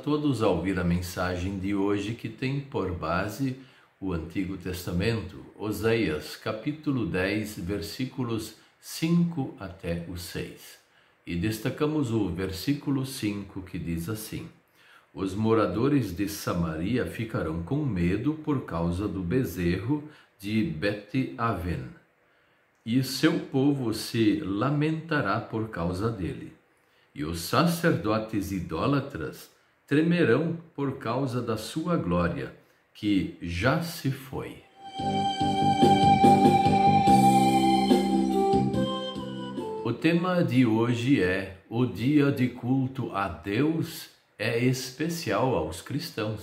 todos a ouvir a mensagem de hoje que tem por base o Antigo Testamento, Oséias, capítulo 10, versículos 5 até o 6. E destacamos o versículo 5 que diz assim: Os moradores de Samaria ficarão com medo por causa do bezerro de Bet-Aven, e seu povo se lamentará por causa dele. E os sacerdotes idólatras tremerão por causa da sua glória, que já se foi. O tema de hoje é: o dia de culto a Deus é especial aos cristãos.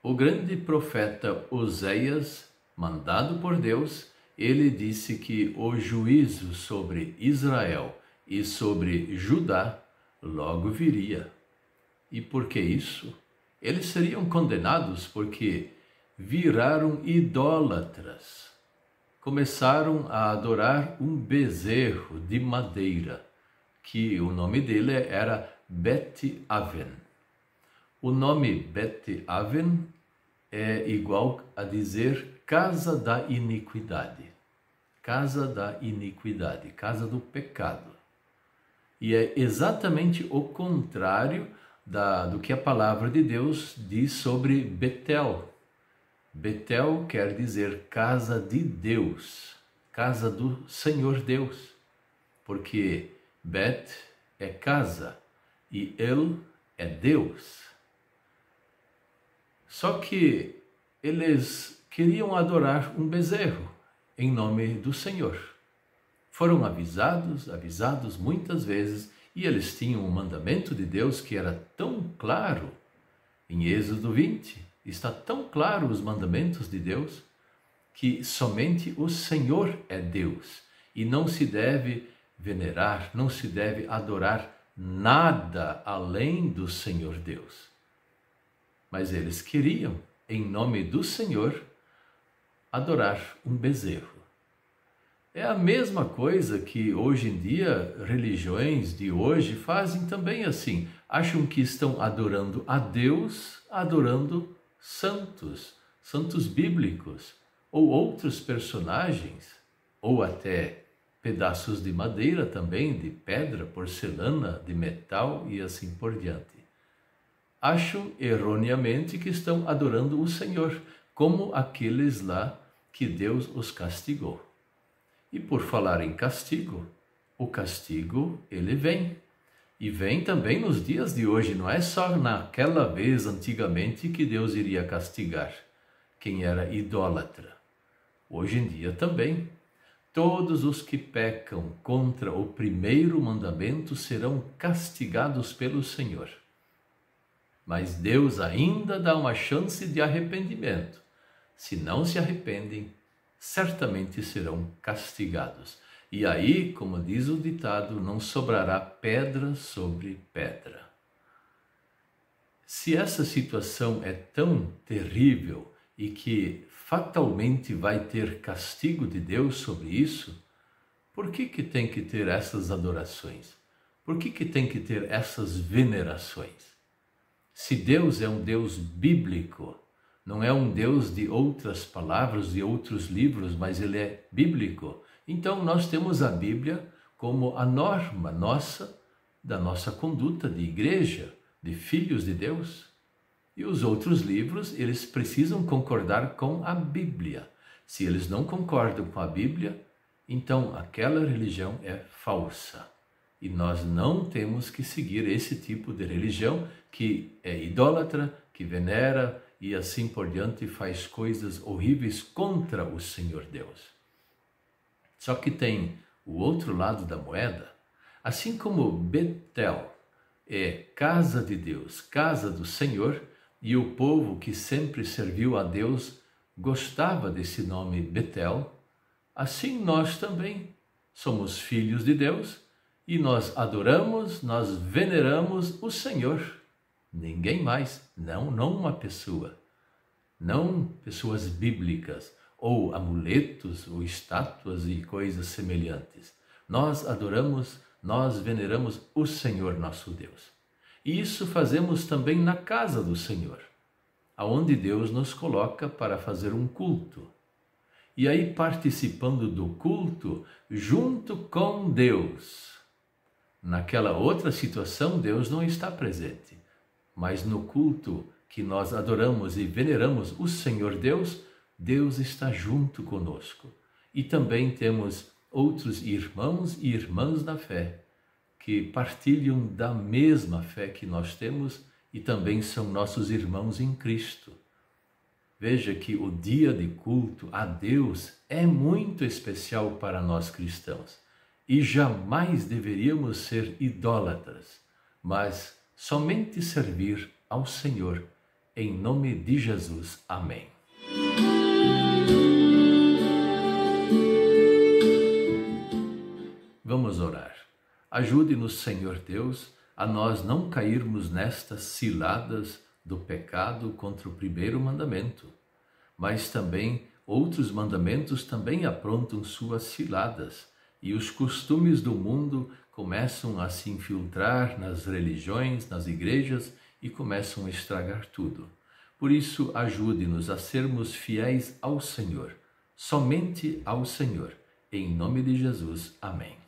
O grande profeta Oséias, mandado por Deus, ele disse que o juízo sobre Israel e sobre Judá logo viria. E por que isso? Eles seriam condenados porque viraram idólatras. Começaram a adorar um bezerro de madeira, que o nome dele era Bet-Aven. O nome Bet-Aven é igual a dizer casa da iniquidade. Casa da iniquidade, casa do pecado. E é exatamente o contrário do que a palavra de Deus diz sobre Betel. Betel quer dizer casa de Deus, casa do Senhor Deus, porque Bet é casa e El é Deus. Só que eles queriam adorar um bezerro em nome do Senhor. Foram avisados muitas vezes, e eles tinham um mandamento de Deus que era tão claro. Em Êxodo 20, está tão claro os mandamentos de Deus, que somente o Senhor é Deus, e não se deve venerar, não se deve adorar nada além do Senhor Deus. Mas eles queriam, em nome do Senhor, adorar um bezerro. É a mesma coisa que hoje em dia, religiões de hoje fazem também assim. Acham que estão adorando a Deus, adorando santos bíblicos, ou outros personagens, ou até pedaços de madeira também, de pedra, porcelana, de metal e assim por diante. Acham erroneamente que estão adorando o Senhor, como aqueles lá que Deus os castigou. E por falar em castigo, o castigo ele vem. E vem também nos dias de hoje, não é só naquela vez antigamente que Deus iria castigar quem era idólatra. Hoje em dia também. Todos os que pecam contra o primeiro mandamento serão castigados pelo Senhor. Mas Deus ainda dá uma chance de arrependimento. Se não se arrependem, certamente serão castigados. E aí, como diz o ditado, não sobrará pedra sobre pedra. Se essa situação é tão terrível e que fatalmente vai ter castigo de Deus sobre isso, por que tem que ter essas adorações? Por que tem que ter essas venerações? Se Deus é um Deus bíblico, não é um Deus de outras palavras, de outros livros, mas ele é bíblico. Então nós temos a Bíblia como a norma da nossa conduta de igreja, de filhos de Deus. E os outros livros, eles precisam concordar com a Bíblia. Se eles não concordam com a Bíblia, então aquela religião é falsa. E nós não temos que seguir esse tipo de religião que é idólatra, que venera e assim por diante faz coisas horríveis contra o Senhor Deus. Só que tem o outro lado da moeda. Assim como Betel é casa de Deus, casa do Senhor, e o povo que sempre serviu a Deus gostava desse nome Betel, assim nós também somos filhos de Deus e nós adoramos, nós veneramos o Senhor. Ninguém mais, não uma pessoa, não pessoas bíblicas, ou amuletos, ou estátuas e coisas semelhantes. Nós adoramos, nós veneramos o Senhor nosso Deus. E isso fazemos também na casa do Senhor, aonde Deus nos coloca para fazer um culto. E aí, participando do culto junto com Deus. Naquela outra situação, Deus não está presente, mas no culto que nós adoramos e veneramos o Senhor Deus, Deus está junto conosco. E também temos outros irmãos e irmãs da fé, que partilham da mesma fé que nós temos e também são nossos irmãos em Cristo. Veja que o dia de culto a Deus é muito especial para nós cristãos e jamais deveríamos ser idólatras, mas somente servir ao Senhor. Em nome de Jesus. Amém. Vamos orar. Ajude-nos, Senhor Deus, a nós não cairmos nestas ciladas do pecado contra o primeiro mandamento, mas também outros mandamentos também aprontam suas ciladas e os costumes do mundo começam a se infiltrar nas religiões, nas igrejas e começam a estragar tudo. Por isso, ajude-nos a sermos fiéis ao Senhor, somente ao Senhor. Em nome de Jesus. Amém.